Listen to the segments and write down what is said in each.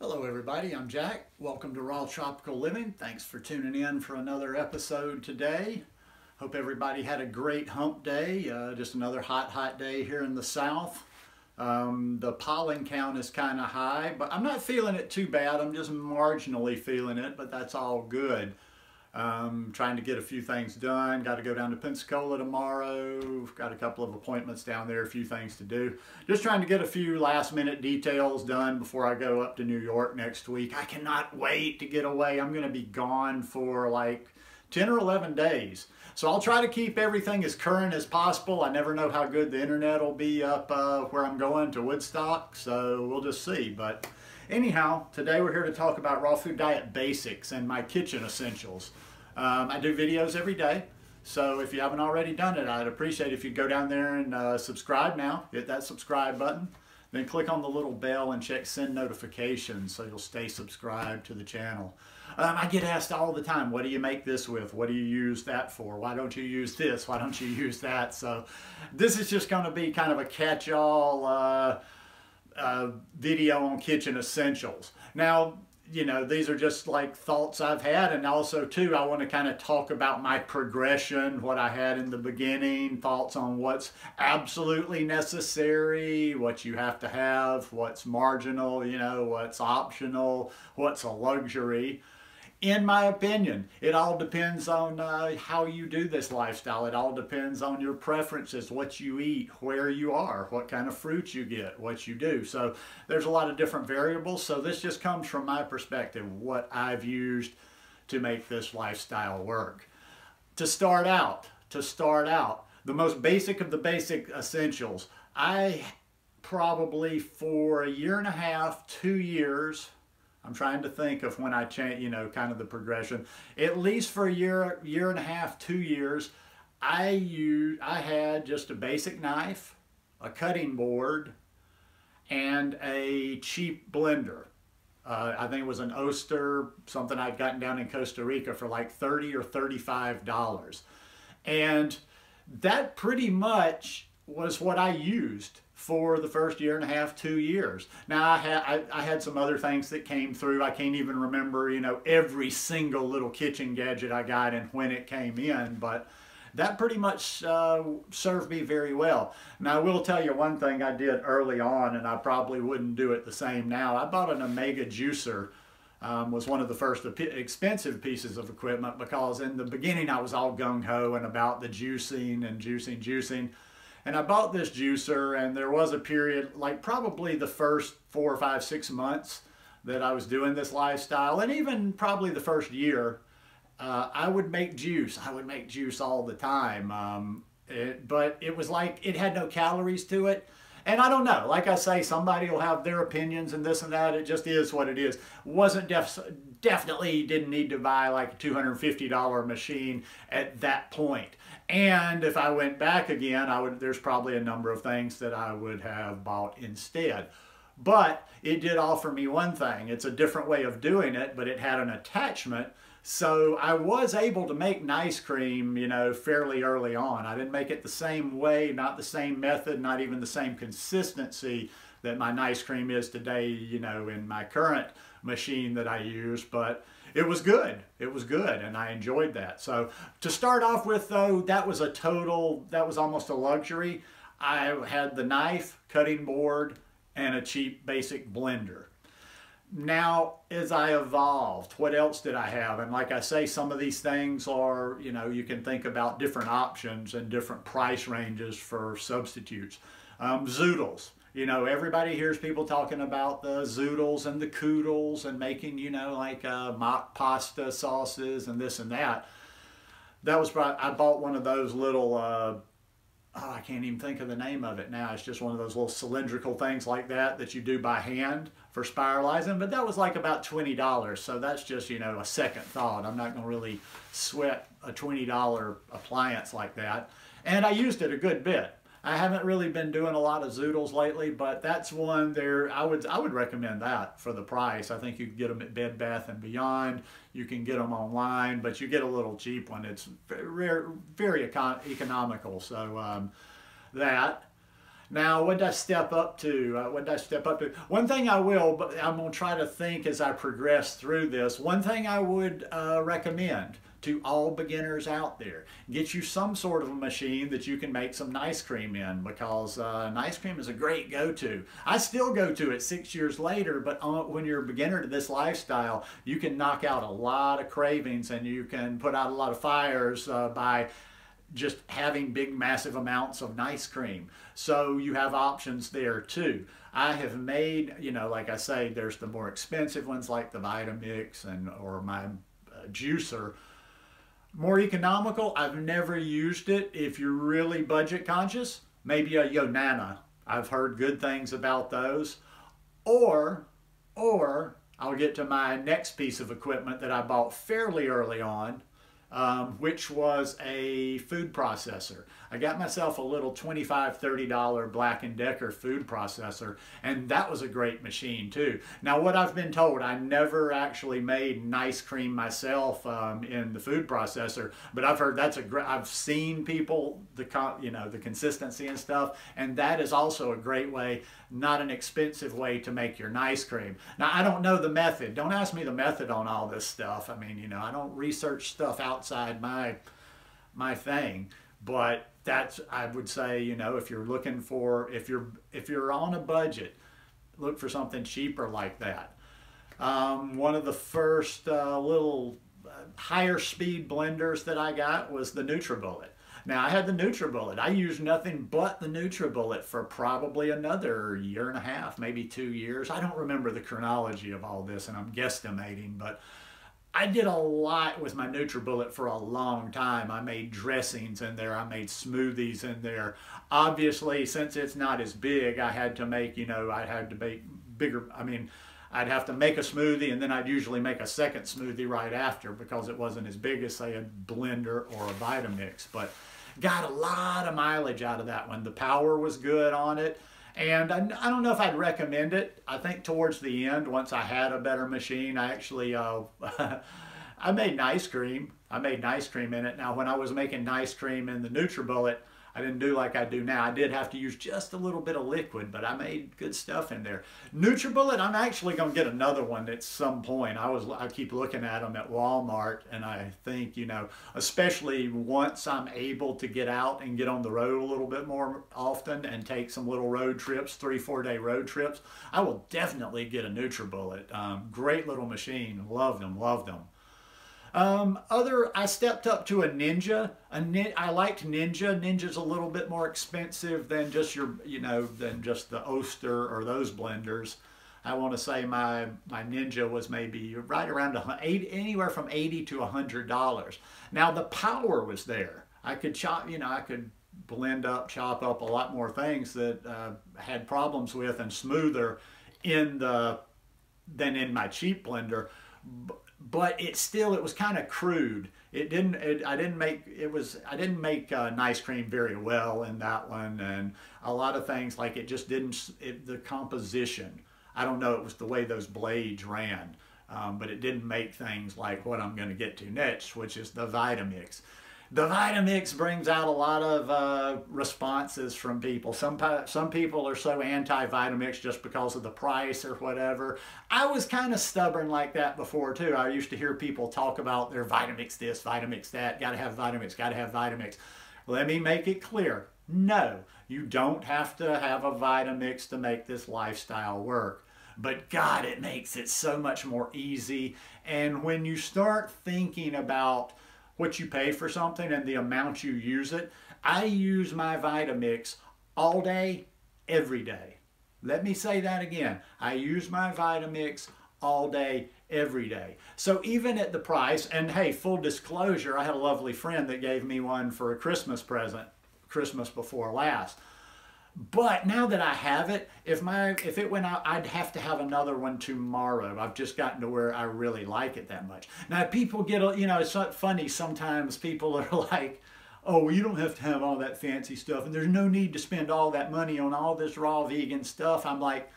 Hello everybody, I'm Jack. Welcome to Raw Tropical Living. Thanks for tuning in for another episode today. Hope everybody had a great hump day. Just another hot day here in the south. The pollen count is kind of high, but I'm not feeling it too bad. I'm just marginally feeling it, but that's all good. Trying to get a few things done. Got to go down to Pensacola tomorrow. Got a couple of appointments down there, a few things to do. Just trying to get a few last minute details done before I go up to New York next week. I cannot wait to get away. I'm going to be gone for like 10 or 11 days. So I'll try to keep everything as current as possible. I never know how good the internet will be up where I'm going to Woodstock, so we'll just see. But anyhow, today we're here to talk about raw food diet basics and my kitchen essentials. I do videos every day, so if you haven't already done it, I'd appreciate if you'd go down there and subscribe now. Hit that subscribe button, then click on the little bell and check send notifications so you'll stay subscribed to the channel. I get asked all the time, what do you make this with? What do you use that for? Why don't you use this? Why don't you use that? So this is just going to be kind of a catch-all video on kitchen essentials. Now, you know, these are just like thoughts I've had, and also too I want to kind of talk about my progression, what I had in the beginning, thoughts on what's absolutely necessary, what you have to have, what's marginal, you know, what's optional, what's a luxury. In my opinion, it all depends on how you do this lifestyle. It all depends on your preferences, what you eat, where you are, what kind of fruit you get, what you do. So there's a lot of different variables. So this just comes from my perspective, what I've used to make this lifestyle work. To start out, the most basic of the basic essentials, I probably for a year and a half, 2 years, I'm trying to think of when I changed, you know, kind of the progression. At least for a year and a half, 2 years, I had just a basic knife, a cutting board, and a cheap blender. I think it was an Oster, something I'd gotten down in Costa Rica for like $30 or $35. And that pretty much was what I used for the first year and a half, 2 years. Now I had some other things that came through. I can't even remember, you know, every single little kitchen gadget I got and when it came in, but that pretty much served me very well. Now I will tell you one thing I did early on, and I probably wouldn't do it the same now. I bought an Omega juicer. Was one of the first expensive pieces of equipment, because in the beginning I was all gung-ho and about the juicing and juicing. And I bought this juicer, and there was a period, like probably the first 4 or 5, 6 months that I was doing this lifestyle, and even probably the first year, I would make juice. I would make juice all the time. But it was like it had no calories to it. And I don't know, like I say, somebody will have their opinions and this and that. It just is what it is. Wasn't definitely didn't need to buy like a $250 machine at that point. And if I went back again, there's probably a number of things that I would have bought instead. But it did offer me one thing. It's a different way of doing it, but it had an attachment. So I was able to make nice cream, you know, fairly early on. I didn't make it the same way, not the same method, not even the same consistency that my nice cream is today, you know, in my current machine that I use, but it was good. It was good, and I enjoyed that. So to start off with, though, that was almost a luxury. I had the knife, cutting board, and a cheap basic blender. Now, as I evolved, what else did I have? And like I say, some of these things are, you know, you can think about different options and different price ranges for substitutes. Zoodles. You know, everybody hears people talking about the Zoodles and the Koodles and making, you know, like mock pasta sauces and this and that. That was, I bought one of those little, I can't even think of the name of it now. It's just one of those little cylindrical things like that you do by hand for spiralizing. But that was like about $20. So that's just, you know, a second thought. I'm not going to really sweat a $20 appliance like that. And I used it a good bit. I haven't really been doing a lot of Zoodles lately, but that's one there. I would recommend that for the price. I think you can get them at Bed Bath & Beyond. You can get them online, but you get a little cheap one. It's very economical. So that. Now, what did I step up to? What did I step up to? One thing I will, but I'm going to try to think as I progress through this. One thing I would recommend to all beginners out there, get you some sort of a machine that you can make some ice cream in, because ice cream is a great go-to. I still go to it 6 years later, but when you're a beginner to this lifestyle, you can knock out a lot of cravings and you can put out a lot of fires by just having big massive amounts of ice cream. So you have options there too. I have made, you know, like I say, there's the more expensive ones like the Vitamix or my juicer. More economical, I've never used it. If you're really budget conscious, maybe a Yonana. I've heard good things about those. Or I'll get to my next piece of equipment that I bought fairly early on, which was a food processor. I got myself a little $25, $30 Black & Decker food processor, and that was a great machine too. Now, what I've been told, I never actually made ice cream myself in the food processor, but I've heard that's a great, I've seen people, the consistency and stuff, and that is also a great way, not an expensive way to make your ice cream. Now, I don't know the method. Don't ask me the method on all this stuff. I mean, you know, I don't research stuff outside my thing, but that's, I would say, you know, if you're looking for, if you're on a budget, look for something cheaper like that. One of the first little higher speed blenders that I got was the NutriBullet. Now, I had the NutriBullet. I used nothing but the NutriBullet for probably another year and a half, maybe 2 years. I don't remember the chronology of all this, and I'm guesstimating, but I did a lot with my NutriBullet for a long time. I made dressings in there. I made smoothies in there. Obviously, since it's not as big, I had to make, you know, I had to make bigger, I mean, I'd have to make a smoothie, and then I'd usually make a second smoothie right after because it wasn't as big as, say, a blender or a Vitamix. But got a lot of mileage out of that one. The power was good on it. And I don't know if I'd recommend it. I think towards the end, once I had a better machine, I actually, I made ice cream. I made ice cream in it. Now, when I was making ice cream in the NutriBullet, I didn't do like I do now. I did have to use just a little bit of liquid, but I made good stuff in there. NutriBullet, I'm actually going to get another one at some point. I keep looking at them at Walmart, and I think, you know, especially once I'm able to get out and get on the road a little bit more often and take some little road trips, 3-4 day road trips, I will definitely get a NutriBullet. Great little machine. Love them, love them. I stepped up to a Ninja. I liked Ninja. Ninja's a little bit more expensive than just than just the Oster or those blenders. I want to say my Ninja was maybe right around anywhere from $80 to $100. Now the power was there. I could chop, I could blend up, chop up a lot more things that I had problems with and smoother than in my cheap blender. But it was kind of crude. I didn't make ice cream very well in that one, and a lot of things like it just didn't. The composition, I don't know. It was the way those blades ran, but it didn't make things like what I'm going to get to next, which is the Vitamix. The Vitamix brings out a lot of responses from people. Some people are so anti-Vitamix just because of the price or whatever. I was kind of stubborn like that before too. I used to hear people talk about their Vitamix this, Vitamix that, gotta have Vitamix, gotta have Vitamix. Let me make it clear. No, you don't have to have a Vitamix to make this lifestyle work. But God, it makes it so much more easy. And when you start thinking about what you pay for something and the amount you use it, I use my Vitamix all day, every day. Let me say that again. I use my Vitamix all day, every day. So even at the price, and hey, full disclosure, I had a lovely friend that gave me one for a Christmas present, Christmas before last. But now that I have it, if it went out, I'd have to have another one tomorrow. I've just gotten to where I really like it that much. Now people get, it's not funny, sometimes people are like, oh, well, you don't have to have all that fancy stuff, and there's no need to spend all that money on all this raw vegan stuff. I'm like,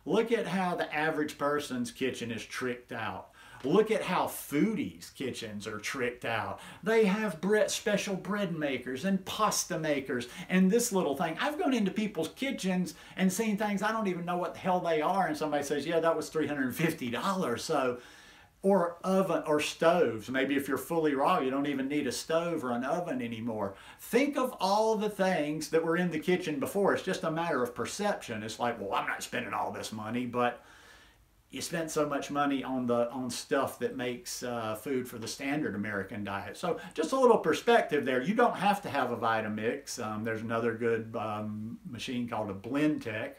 look at how the average person's kitchen is tricked out. Look at how foodies' kitchens are tricked out. They have special bread makers and pasta makers and this little thing. I've gone into people's kitchens and seen things I don't even know what the hell they are, and somebody says, yeah, that was $350. So, or oven or stoves. Maybe if you're fully raw, you don't even need a stove or an oven anymore. Think of all the things that were in the kitchen before. It's just a matter of perception. It's like, well, I'm not spending all this money, but you spent so much money on stuff that makes food for the standard American diet. So just a little perspective there. You don't have to have a Vitamix. There's another good machine called a Blendtec.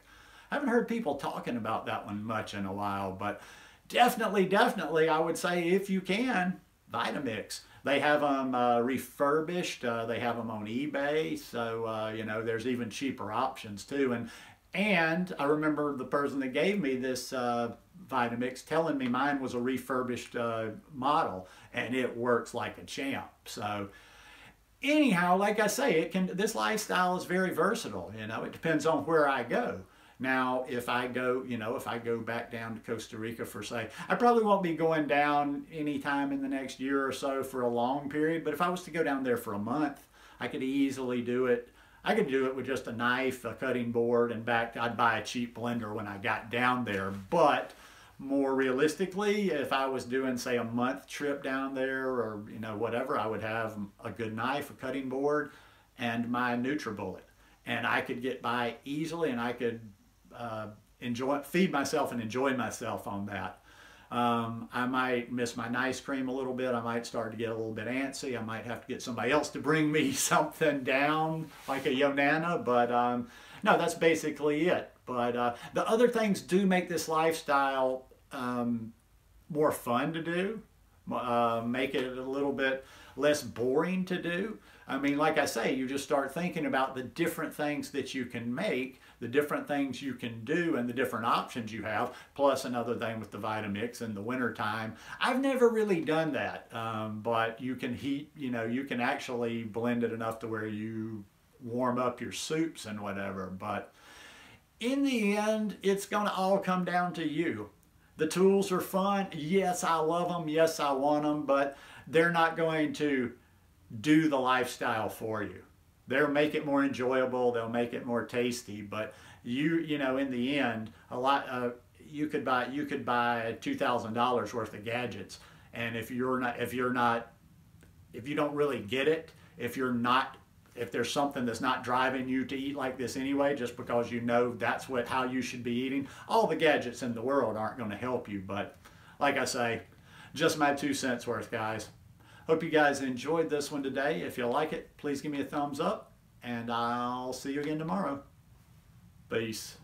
I haven't heard people talking about that one much in a while, but definitely, I would say if you can, Vitamix. They have them refurbished. They have them on eBay. So, you know, there's even cheaper options too. And I remember the person that gave me this Vitamix telling me mine was a refurbished model, and it works like a champ. So anyhow, like I say, this lifestyle is very versatile. You know, it depends on where I go. Now, if I go, you know, if I go back down to Costa Rica for, say, I probably won't be going down anytime in the next year or so for a long period, but if I was to go down there for a month, I could easily do it. I could do it with just a knife, a cutting board, and I'd buy a cheap blender when I got down there. But more realistically, if I was doing, say, a month trip down there or, you know, whatever, I would have a good knife, a cutting board, and my NutriBullet. And I could get by easily, and I could feed myself and enjoy myself on that. I might miss my ice cream a little bit. I might start to get a little bit antsy. I might have to get somebody else to bring me something down, like a Yonana, but no, that's basically it. But the other things do make this lifestyle more fun to do, make it a little bit less boring to do. I mean, like I say, you just start thinking about the different things that you can make, the different things you can do, and the different options you have, plus another thing with the Vitamix in the wintertime. I've never really done that, but you can you can actually blend it enough to where you warm up your soups and whatever. But in the end, it's going to all come down to you. The tools are fun. Yes, I love them. Yes, I want them, but they're not going to do the lifestyle for you. They'll make it more enjoyable. They'll make it more tasty. But you know, in the end, you could buy $2,000 worth of gadgets, and if you don't really get it, if there's something that's not driving you to eat like this anyway, just because you know that's how you should be eating, all the gadgets in the world aren't going to help you. But like I say, just my 2 cents worth, guys. Hope you guys enjoyed this one today. If you like it, please give me a thumbs up, and I'll see you again tomorrow. Peace.